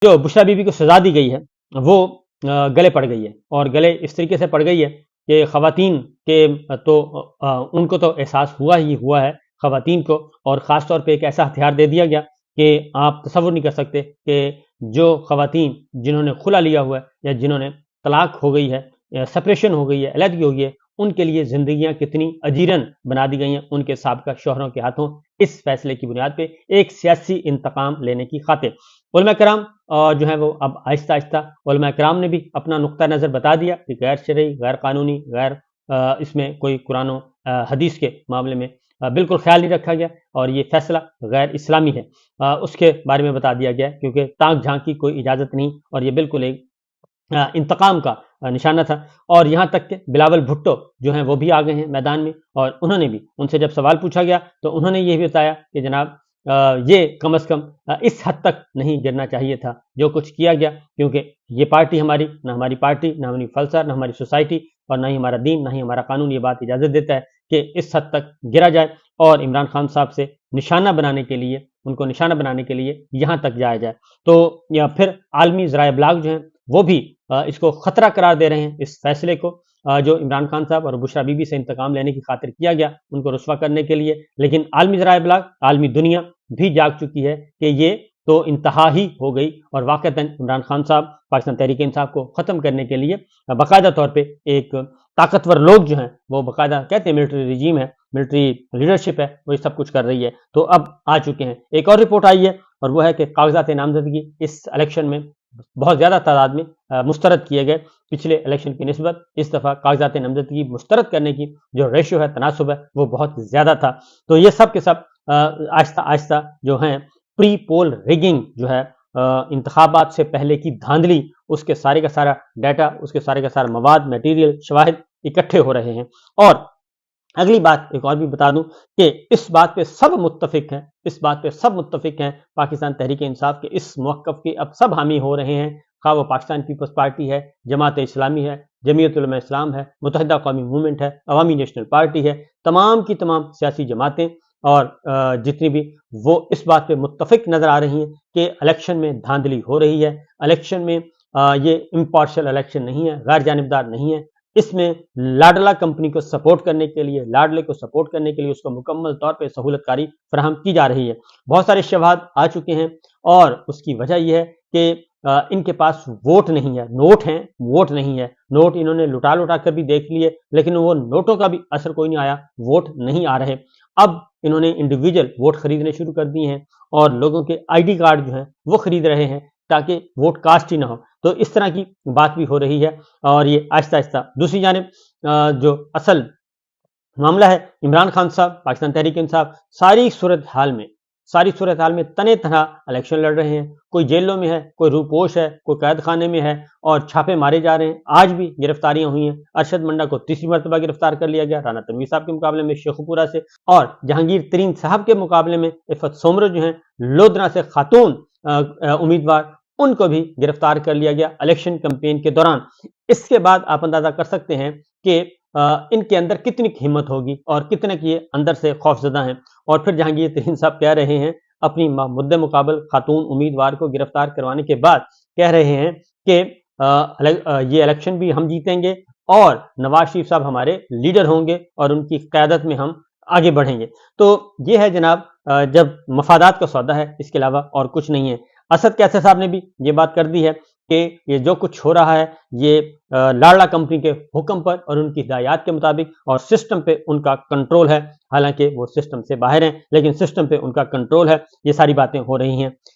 جو بشرا بیوی کو سزا دی گئی ہے وہ گلے پڑ گئی ہے، اور گلے اس طریقے سے پڑ گئی ہے کہ خواتین کے تو ان کو تو احساس ہوا ہی ہوا ہے خواتین کو، اور خاص طور پہ ایک ایسا ہتھیار دے دیا گیا کہ آپ تصور نہیں کر سکتے کہ جو خواتین جنہوں نے خلا لیا ہوا ہے یا جنہوں نے طلاق ہو گئی ہے یا سپریشن ہو گئی ہے، علیحدگی ہو گئی ہے، ان کے لیے زندگیاں کتنی اجیرن بنا دی گئی ہیں ان کے سابقہ شوہروں کے ہاتھوں، اس فیصلے کی بنیاد پہ ایک سیاسی انتقام لینے کی خاطر۔ علماء کرام جو ہیں وہ اب آہستہ آہستہ علماء کرام نے بھی اپنا نقطہ نظر بتا دیا کہ غیر شرعی، غیر قانونی، غیر اس میں کوئی قرآن و حدیث کے معاملے میں بالکل خیال نہیں رکھا گیا، اور یہ فیصلہ غیر اسلامی ہے، اس کے بارے میں بتا دیا گیا، کیونکہ تانک جھانک کی کوئی اجازت نہیں، اور یہ بالکل ایک انتقام کا نشانہ تھا۔ اور یہاں تک کہ بلاول بھٹو جو ہیں وہ بھی آ گئے ہیں میدان میں، اور انہوں نے بھی ان سے جب سوال پوچھا گیا تو انہوں نے یہ بھی بتایا کہ جناب یہ کم از کم اس حد تک نہیں گرنا چاہیے تھا جو کچھ کیا گیا، کیونکہ یہ پارٹی ہماری، نہ ہماری پارٹی، نہ ہماری فلسفہ، نہ ہماری سوسائٹی، اور نہ ہی ہمارا دین، نہ ہی ہمارا قانون یہ بات اجازت دیتا ہے کہ اس حد تک گرا جائے، اور عمران خان صاحب سے نشانہ بنانے کے لیے، ان کو نشانہ بنانے کے لیے یہاں تک جایا جائے۔ تو یا پھر عالمی ذرائع ابلاغ جو ہیں وہ بھی اس کو خطرہ قرار دے رہے ہیں، اس فیصلے کو جو عمران خان صاحب اور بشرا بیوی سے انتقام لینے کی خاطر کیا گیا ان کو رسوا کرنے کے لیے، لیکن عالمی ذرائع ابلاغ، عالمی دنیا بھی جاگ چکی ہے کہ یہ تو انتہا ہی ہو گئی، اور واقعتاً عمران خان صاحب پاکستان تحریک انصاف کو ختم کرنے کے لیے باقاعدہ طور پہ ایک طاقتور لوگ جو ہیں وہ باقاعدہ کہتے ہیں ملٹری رجیم ہے، ملٹری لیڈرشپ ہے، وہ سب کچھ کر رہی ہے، تو اب آ چکے ہیں۔ ایک اور رپورٹ آئی ہے، اور وہ ہے کہ کاغذات نامزدگی اس الیکشن میں بہت زیادہ تعداد میں مسترد کیے گئے، پچھلے الیکشن کی نسبت اس دفعہ کاغذات نامزدگی مسترد کرنے کی جو ریشو ہے، تناسب ہے، وہ بہت زیادہ تھا۔ تو یہ سب کے سب آہستہ آہستہ جو ہیں پری پول ریگنگ جو ہے، انتخابات سے پہلے کی دھاندلی، اس کے سارے کا سارا ڈیٹا، اس کے سارے کا سارا مواد، میٹیریل، شواہد اکٹھے ہو رہے ہیں۔ اور اگلی بات ایک اور بھی بتا دوں کہ اس بات پہ سب متفق ہیں، اس بات پہ سب متفق ہیں، پاکستان تحریک انصاف کے اس موقف کے اب سب حامی ہو رہے ہیں، خواہ وہ پاکستان پیپلز پارٹی ہے، جماعت اسلامی ہے، جمعیت علماء اسلام ہے، متحدہ قومی موومنٹ ہے، عوامی نیشنل پارٹی ہے، تمام کی تمام سیاسی جماعتیں اور جتنی بھی، وہ اس بات پہ متفق نظر آ رہی ہیں کہ الیکشن میں دھاندلی ہو رہی ہے، الیکشن میں یہ امپارشل الیکشن نہیں ہے، غیر جانبدار نہیں ہے، اس میں لاڈلا کمپنی کو سپورٹ کرنے کے لیے، لاڈلے کو سپورٹ کرنے کے لیے اس کو مکمل طور پہ سہولت کاری فراہم کی جا رہی ہے۔ بہت سارے شواہد آ چکے ہیں، اور اس کی وجہ یہ ہے کہ ان کے پاس ووٹ نہیں ہے، نوٹ ہیں، ووٹ نہیں ہے، نوٹ انہوں نے لٹا لٹا کر بھی دیکھ لیے، لیکن وہ نوٹوں کا بھی اثر کوئی نہیں آیا، ووٹ نہیں آ رہے۔ اب انہوں نے انڈیویجول ووٹ خریدنے شروع کر دیے ہیں، اور لوگوں کے آئی ڈی کارڈ جو ہیں وہ خرید رہے ہیں تاکہ ووٹ کاسٹ ہی نہ ہو، تو اس طرح کی بات بھی ہو رہی ہے۔ اور یہ آہستہ آہستہ دوسری جانب جو اصل معاملہ ہے، عمران خان صاحب، پاکستان تحریک انصاف ساری صورتحال میں تنے تنہا الیکشن لڑ رہے ہیں، کوئی جیلوں میں ہے، کوئی روپوش ہے، کوئی قید خانے میں ہے، اور چھاپے مارے جا رہے ہیں۔ آج بھی گرفتاریاں ہوئی ہیں، ارشد منڈا کو تیسری مرتبہ گرفتار کر لیا گیا، رانا تنویر صاحب کے مقابلے میں شیخوپورہ سے، اور جہانگیر ترین صاحب کے مقابلے میں عفت سومرو جو ہیں لودھنا سے خاتون امیدوار، ان کو بھی گرفتار کر لیا گیا الیکشن کمپین کے دوران۔ اس کے بعد آپ اندازہ کر سکتے ہیں کہ ان کے اندر کتنی ہمت ہوگی، اور کتنے کی اندر سے خوف زدہ ہیں۔ اور پھر جہانگیر ترین صاحب کہہ رہے ہیں، اپنی مد مقابل خاتون امیدوار کو گرفتار کروانے کے بعد کہہ رہے ہیں کہ یہ الیکشن بھی ہم جیتیں گے، اور نواز شریف صاحب ہمارے لیڈر ہوں گے، اور ان کی قیادت میں ہم آگے بڑھیں گے۔ تو یہ ہے جناب جب مفادات کا سودا ہے، اس کے علاوہ اور کچھ نہیں ہے۔ اسد کیسر صاحب نے بھی یہ بات کر دی ہے کہ یہ جو کچھ ہو رہا ہے یہ لاڈلا کمپنی کے حکم پر اور ان کی ہدایات کے مطابق، اور سسٹم پہ ان کا کنٹرول ہے، حالانکہ وہ سسٹم سے باہر ہیں لیکن سسٹم پہ ان کا کنٹرول ہے، یہ ساری باتیں ہو رہی ہیں۔